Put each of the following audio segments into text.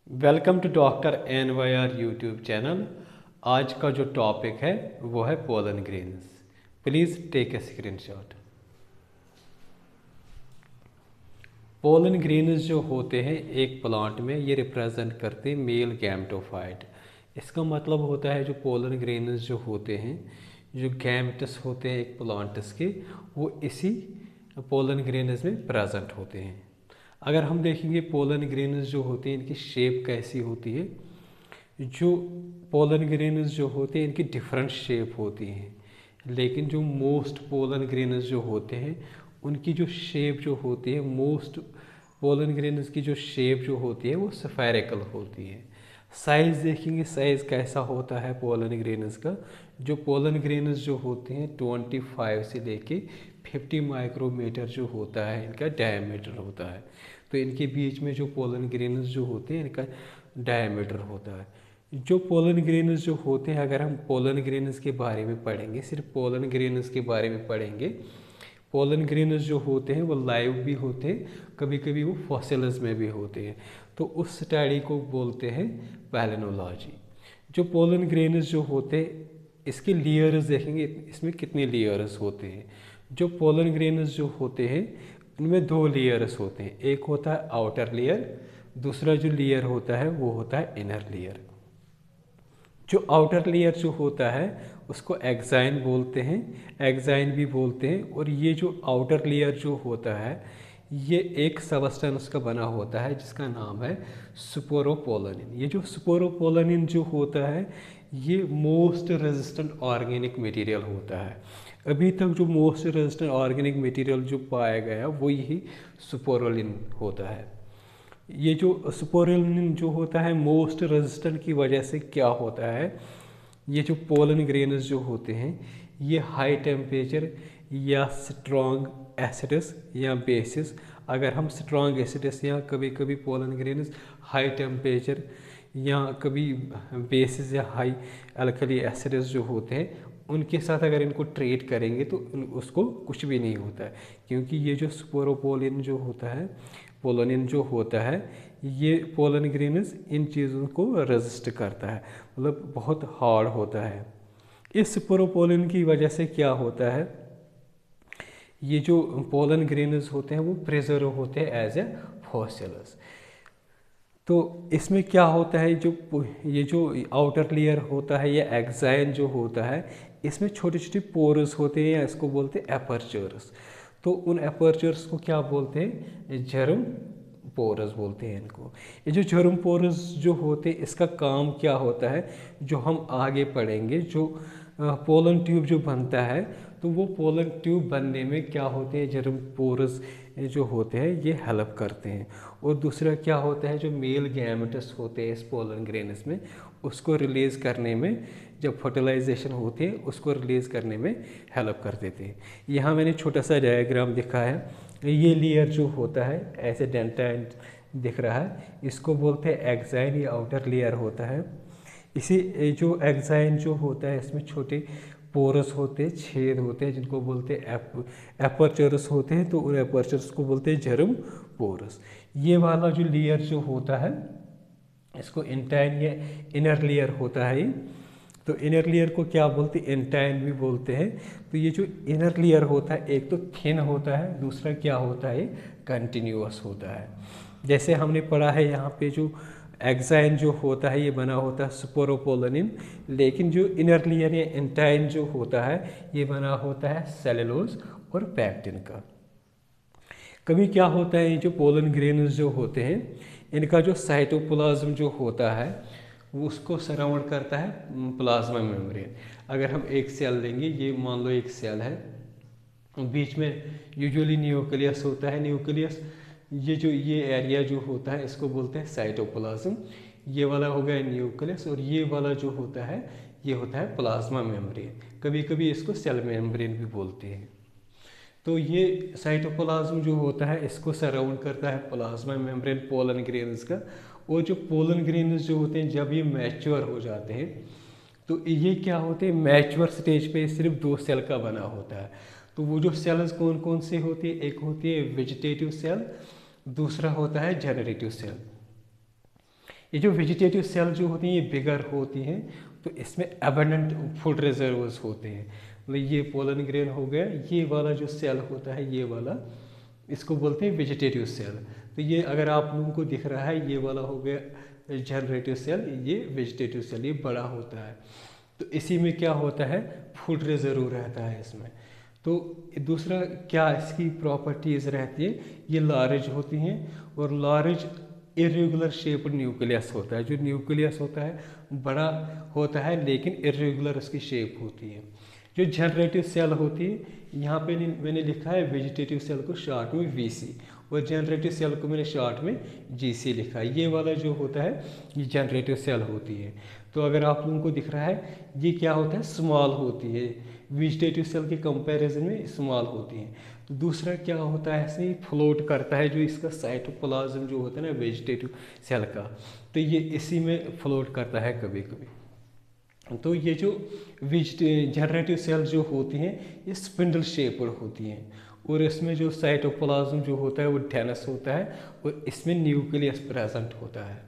Welcome to doctor N Y R YouTube channel. आज का जो टॉपिक है वो है pollen grains. Please take a screenshot. Pollen grains जो होते हैं एक प्लांट में, ये रिप्रेजेंट करते हैं मेल गैमेटोफाइट। इसका मतलब होता है जो पोलन ग्रेन्स जो होते हैं, जो गैमेटस होते हैं एक प्लांट्स के, वो इसी पोलन ग्रेन्स में प्रेजेंट होते हैं। अगर हम देखेंगे पोलन ग्रेन्स जो होते हैं इनकी शेप कैसी होती है, जो पोलन ग्रेन्स जो होते हैं इनकी डिफरेंट शेप होती हैं, लेकिन जो मोस्ट पोलन ग्रेन्स जो होते हैं उनकी जो शेप जो होती है, मोस्ट पोलन ग्रेन्स की जो शेप जो होती है वो स्फेरिकल होती है। साइज़ देखेंगे, साइज़ कैसा होता है पोलन ग्रेन्स का। जो पोलन ग्रेन्स जो होते हैं 25 से लेके 50 माइक्रोमीटर जो होता है इनका डायमीटर होता है। तो इनके बीच में जो पोलन ग्रेन्स जो होते हैं इनका डायमीटर होता है। जो पोलन ग्रेन्स जो होते हैं, अगर हम पोलन ग्रेन्स के बारे में पढ़ेंगे, सिर्फ पोलन ग्रेन्स के बारे में पढ़ेंगे, पोलन ग्रेन्स जो होते हैं वो लाइव भी होते हैं, कभी कभी वो फॉसिल्स में भी होते हैं। तो उस स्टडी को बोलते हैं पैलिनोलॉजी। जो पोलन ग्रेन्स जो होते हैं इसके लेयर्स देखेंगे, इसमें कितने लेयर्स होते हैं। जो पोलन ग्रेन्स जो होते हैं इनमें 2 लेयर्स होते हैं, एक होता है आउटर लेयर, दूसरा जो लेयर होता है वो होता है इनर लेयर। जो आउटर लेयर जो होता है उसको एक्साइन बोलते हैं, एक्साइन भी बोलते हैं। और ये जो आउटर लेयर जो होता है ये एक सबस्टेंस का बना होता है जिसका नाम है स्पोरोपोलानिन। ये जो स्पोरोपोलानिन जो होता है ये मोस्ट रेजिस्टेंट ऑर्गेनिक मटेरियल होता है। अभी तक जो मोस्ट रेजिस्टेंट ऑर्गेनिक मटेरियल जो पाया गया वो यही स्पोरोलिन होता है। ये जो स्पोरोलिन जो होता है मोस्ट रेजिस्टेंट की वजह से क्या होता है, ये जो पोलन ग्रेन्स जो होते हैं ये हाई टेम्परेचर या स्ट्रॉन्ग एसिड्स या बेसिस, अगर हम स्ट्रॉन्ग एसिड्स या कभी कभी पोलन ग्रेन्स हाई टेम्परेचर या कभी बेसिस या हाई अल्कली एसिड्स जो होते हैं उनके साथ अगर इनको ट्रीट करेंगे तो उसको कुछ भी नहीं होता है, क्योंकि ये जो स्पोरोपोलिन जो होता है, पोलोनिन जो होता है, ये पोलन ग्रेन्स इन चीज़ों को रेजिस्ट करता है, मतलब बहुत हार्ड होता है। इस स्पोरोपोलिन की वजह से क्या होता है, ये जो पोलन ग्रेन्स होते हैं वो प्रिजर्व होते हैं एज ए फॉसिल्स। तो इसमें क्या होता है, ये जो आउटर लेयर होता है या एक्साइन जो होता है इसमें छोटे छोटे पोरस होते हैं या इसको बोलते हैं एपर्चर्स। तो उन एपर्चर्स को क्या बोलते हैं, जर्म पोरस बोलते हैं इनको। ये जो जर्म पोरस जो होते हैं इसका काम क्या होता है जो हम आगे पढ़ेंगे। जो पोलन ट्यूब जो बनता है तो वो पोलन ट्यूब बनने में क्या होते हैं, जर्म पोरस जो होते हैं ये हेल्प करते हैं। और दूसरा क्या होता है, जो मेल गैमेटस होते हैं इस पोलन ग्रेन्स में उसको रिलीज़ करने में, जब फर्टिलाइजेशन होती है उसको रिलीज़ करने में हेल्प कर देते हैं। यहाँ मैंने छोटा सा डायग्राम दिखा है, ये लेयर जो होता है ऐसे डेंटाइन दिख रहा है, इसको बोलते हैं एक्साइन, ये आउटर लेयर होता है। इसी जो एक्साइन जो होता है इसमें छोटे पोरस होते हैं, छेद होते हैं जिनको बोलते हैं एपर्चर्स होते हैं, तो उन एपर्चर्स को बोलते हैं जर्म पोरस। ये वाला जो लेयर जो होता है इसको इंटाइन या इनर लेयर होता है। तो इनर लेयर को क्या बोलते हैं, इंटाइन भी बोलते हैं। तो ये जो इनर लेयर होता है एक तो थिन होता है, दूसरा क्या होता है कंटिन्यूअस होता है। जैसे हमने पढ़ा है यहाँ पे जो एक्साइन जो होता है ये बना होता है स्पोरोपोलानिन, लेकिन जो इनर लेयर या इंटाइन जो होता है ये बना होता है सेलुलोज और पैक्टिन का। कभी क्या होता है, ये जो पोलन ग्रेन्स जो होते हैं इनका जो साइटोप्लाज्म जो होता है वो उसको सराउंड करता है प्लाज्मा मेम्ब्रेन। अगर हम एक सेल लेंगे, ये मान लो एक सेल है, बीच में यूजुअली न्यूक्लियस होता है। न्यूक्लियस ये एरिया जो होता है इसको बोलते हैं साइटोप्लाज्म। ये वाला हो गया न्यूक्लियस और ये वाला जो होता है ये होता है प्लाज्मा मेम्ब्रेन, कभी कभी इसको सेल मेम्ब्रेन भी बोलते हैं। तो ये साइटोप्लाज्म जो होता है इसको सराउंड करता है प्लाज्मा मेम्ब्रेन पोलन ग्रेन्स का। और जो पोलन ग्रेन्स जो होते हैं जब ये मैच्योर हो जाते हैं तो ये क्या होते हैं, मैच्योर स्टेज पे सिर्फ 2 सेल का बना होता है। तो वो जो सेल्स कौन कौन से होती है, एक होती है वेजिटेटिव सेल, दूसरा होता है जनरेटिव सेल। ये जो वेजिटेटिव सेल जो होती हैं ये बिगर होती हैं, तो इसमें एबंडेंट फूड रिजर्व्स होते हैं। मतलब ये पोलन ग्रेन हो गया, ये वाला जो सेल होता है ये वाला, इसको बोलते हैं वेजिटेटिव सेल। तो ये अगर आप लोगों को दिख रहा है ये वाला हो गया जनरेटिव सेल, ये वेजिटेटिव सेल, ये बड़ा होता है। तो इसी में क्या होता है, फूड रिजर्व रहता है इसमें। तो दूसरा क्या इसकी प्रॉपर्टीज़ रहती है, ये लार्ज होती हैं और लार्ज इरेगुलर शेप्ड न्यूक्लियस होता है। जो न्यूक्लियस होता है बड़ा होता है लेकिन इरेगुलर उसकी शेप होती है। जो जनरेटिव सेल होती है, यहाँ पे मैंने लिखा है वेजिटेटिव सेल को शॉर्ट में वीसी और जनरेटिव सेल को मैंने शॉर्ट में जीसी लिखा है। ये वाला जो होता है ये जनरेटिव सेल होती है। तो अगर आप लोगों को दिख रहा है ये क्या होता है, स्मॉल होती है, वेजिटेटिव सेल के कंपैरिजन में स्मॉल होती हैं। तो दूसरा क्या होता है, ऐसे ही फ्लोट करता है, जो इसका साइटोप्लाज्म जो होता है ना वेजिटेटिव सेल का, तो ये इसी में फ्लोट करता है कभी कभी। तो ये जो जनरेटिव सेल जो होती हैं ये स्पिंडल शेप्ड होती हैं और इसमें जो साइटोप्लाज्म जो होता है वो डेनस होता है और इसमें न्यूक्लियस प्रेजेंट होता है।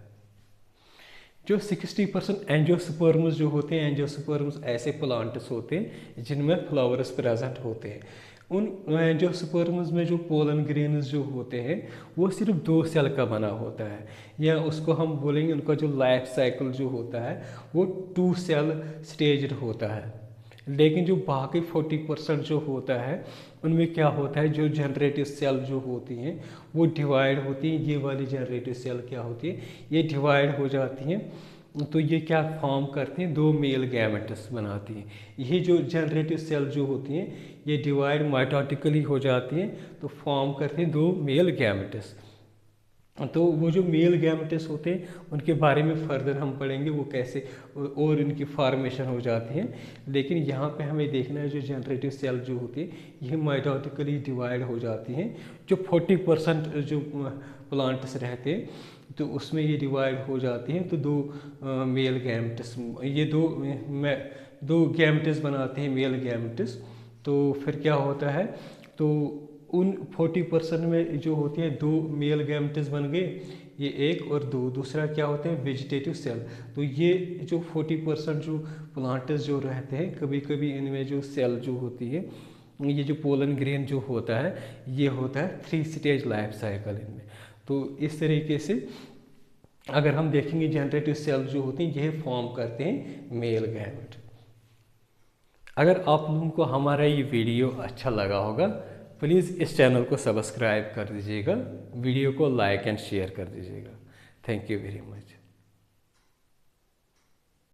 जो 60% एंजियोस्पर्म्स जो होते हैं, एंजियोस्पर्म्स ऐसे प्लांट्स होते हैं जिनमें फ्लावर्स प्रेजेंट होते हैं। उन एंजियोस्पर्म्स में जो पोलन ग्रेन्स जो होते हैं वो सिर्फ 2 सेल का बना होता है, या उसको हम बोलेंगे उनका जो लाइफ साइकिल जो होता है वो 2 सेल स्टेज्ड होता है। लेकिन जो बाकी 40% जो होता है उनमें क्या होता है, जो जनरेटिव सेल जो होती हैं वो डिवाइड होती हैं। ये वाली जनरेटिव सेल क्या होती है, ये डिवाइड हो जाती हैं, तो ये क्या फॉर्म करती हैं, 2 मेल गैमेट्स बनाती हैं। ये जो जनरेटिव सेल जो होती हैं ये डिवाइड माइटोटिकली हो जाती हैं, तो फॉर्म करती हैं 2 मेल गैमेट्स। तो वो जो मेल गैमेट्स होते हैं उनके बारे में फर्दर हम पढ़ेंगे, वो कैसे और इनकी फॉर्मेशन हो जाती हैं। लेकिन यहाँ पे हमें देखना है जो जनरेटिव सेल जो होती है ये माइटोटिकली डिवाइड हो जाती हैं। जो 40% जो प्लांट्स रहते हैं तो उसमें ये डिवाइड हो जाती हैं, तो 2 मेल गैमेट्स, ये 2 गैमेट्स बनाते हैं मेल गैमेट्स। तो फिर क्या होता है, तो उन 40% में जो होती है 2 मेल गैमेट्स बन गए, ये 1 और 2, दूसरा क्या होते हैं वेजिटेटिव सेल। तो ये जो 40% जो प्लांट्स जो रहते हैं, कभी कभी इनमें जो सेल जो होती है, ये जो पोलन ग्रेन जो होता है ये होता है 3 स्टेज लाइफ साइकिल इनमें। तो इस तरीके से अगर हम देखेंगे जनरेटिव सेल जो होती हैं ये फॉर्म करते हैं मेल गैमेट। अगर आप लोगों को हमारा ये वीडियो अच्छा लगा होगा प्लीज़ इस चैनल को सब्सक्राइब कर दीजिएगा, वीडियो को लाइक एंड शेयर कर दीजिएगा। Thank you very much.